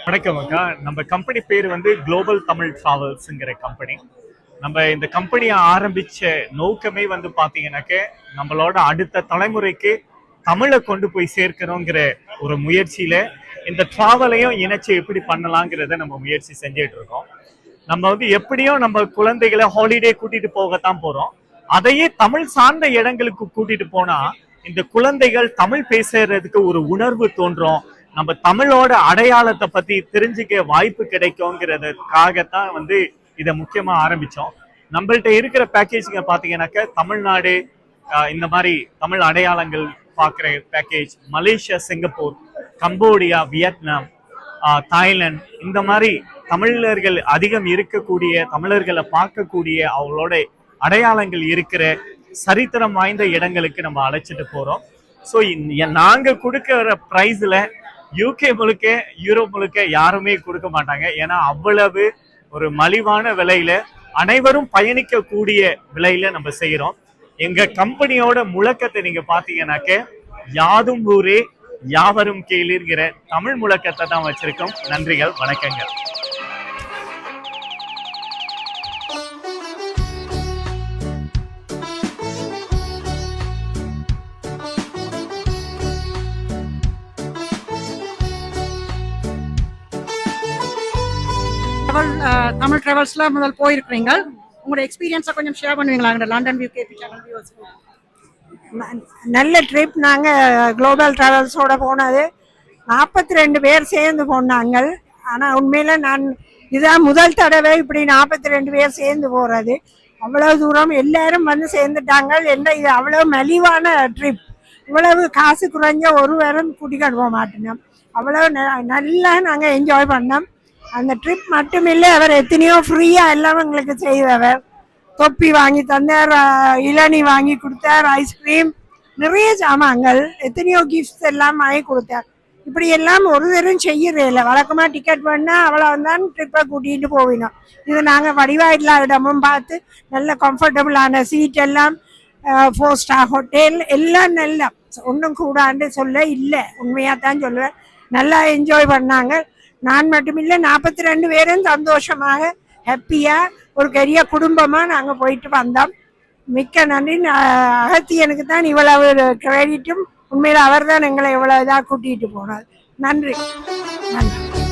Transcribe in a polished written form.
வணக்கம் அக்கா. நம்ம கம்பெனி பேர் வந்து குளோபல் தமிழ் டிராவல்ஸ்ங்கிற கம்பெனி. நம்ம இந்த கம்பெனியை ஆரம்பிச்ச நோக்கமே வந்து பாத்தீங்கன்னாக்க நம்மளோட அடுத்த தலைமுறைக்கு தமிழை கொண்டு போய் சேர்க்கணுங்கிற ஒரு முயற்சியில இந்த டிராவலையும் இணைச்சு எப்படி பண்ணலாங்கிறத நம்ம முயற்சி செஞ்சுட்டு இருக்கோம். நம்ம வந்து எப்படியும் நம்ம குழந்தைகளை ஹாலிடே கூட்டிட்டு போகத்தான் போறோம். அதையே தமிழ் சார்ந்த இடங்களுக்கு கூட்டிட்டு போனா இந்த குழந்தைகள் தமிழ் பேசுறதுக்கு ஒரு உணர்வு தோன்றும். நம்ம தமிழோட அடையாளத்தை பத்தி தெரிஞ்சுக்க வாய்ப்பு கிடைக்கும்ங்கிறதுக்காகத்தான் வந்து இதை முக்கியமா ஆரம்பிச்சோம். நம்மள்ட்ட இருக்கிற பேக்கேஜ்ங்க பாத்தீங்கன்னாக்க தமிழ்நாடு, இந்த மாதிரி தமிழ் அடையாளங்கள் பார்க்குற package, Malaysia, Singapore, Cambodia, Vietnam, Thailand, இந்த மாதிரி தமிழர்கள் அதிகம் இருக்கக்கூடிய, தமிழர்களை பார்க்கக்கூடிய, அவங்களோட அடையாளங்கள் இருக்கிற சரித்திரம் வாய்ந்த இடங்களுக்கு நம்ம அழைச்சிட்டு போறோம். ஸோ நாங்க கொடுக்கிற ப்ரைஸ்ல யூகே முழுக்க, யூரோப் முழுக்க யாருமே கொடுக்க மாட்டாங்க. ஏன்னா அவ்வளவு ஒரு மலிவான விலையில, அனைவரும் பயணிக்கக்கூடிய விலையில நம்ம செய்யறோம். எங்க கம்பெனியோட முழக்கத்தை நீங்க பாத்தீங்கன்னாக்க யாதும் ஊரே யாவரும் கேளுங்கிற தமிழ் முழக்கத்தை தான் வச்சிருக்கோம். நன்றிகள், வணக்கங்கள். தமிழ் டிராவல்ஸ்ல முதல் போயிருக்கிறீங்க, உங்களோட எக்ஸ்பீரியன்ஸை கொஞ்சம் ஷேர் பண்ணுவீங்களா? London view KP channel views. நல்ல ட்ரிப். நாங்கள் குளோபல் டிராவல்ஸோட போனது 42 பேர் சேர்ந்து போனாங்க. ஆனால் உண்மையில் இதான் முதல் தடவை இப்படி 42 பேர் சேர்ந்து போகிறது. அவ்வளோ தூரம் எல்லாரும் வந்து சேர்ந்துட்டாங்க. இது அவ்வளோ மலிவான ட்ரிப். இவ்வளவு காசு குறைஞ்ச ஒருவரும் கூட்டிக்கிட்டு போக மாட்டோம். அவ்வளோ நல்லா நாங்கள் என்ஜாய் பண்ணோம். அந்த ட்ரிப் மட்டும் இல்லை, அவர் எத்தனையோ ஃப்ரீயாக எல்லாம் எங்களுக்கு செய்தவர். தொப்பி வாங்கி தந்தார், இளநீ வாங்கி கொடுத்தார், ஐஸ்கிரீம், நிறைய சாமான்கள், எத்தனையோ கிஃப்ட்ஸ் எல்லாம் வாங்கி கொடுத்தார். இப்படி எல்லாம் ஒரு தரம் செய்யறே இல்லை. வழக்கமாக டிக்கெட் பண்ணால் அவ்வளோ வந்தான் ட்ரிப்பை கூட்டிகிட்டு போவினோம். இது நாங்கள் வடிவாயில்லா இடமும் பார்த்து நல்ல கம்ஃபர்டபுளான சீட் எல்லாம், 4 ஸ்டார் ஹோட்டல் எல்லாம் நல்லா, ஒன்றும் கூடாண்டு சொல்ல இல்லை, உண்மையாக தான் சொல்லுவேன். நல்லா என்ஜாய் பண்ணாங்க. நான் மட்டுமில்லை, 42 பேரும் சந்தோஷமாக ஹாப்பியாக ஒரு பெரிய குடும்பமாக நாங்கள் போயிட்டு வந்தோம். மிக்க நன்றி. அகத்தியனுக்கு தான் இவ்வளவு கிரெடிட்டும். உண்மையில் அவர் தான் எங்களை இவ்வளோ இதாக கூட்டிகிட்டு போனார். நன்றி, நன்றி.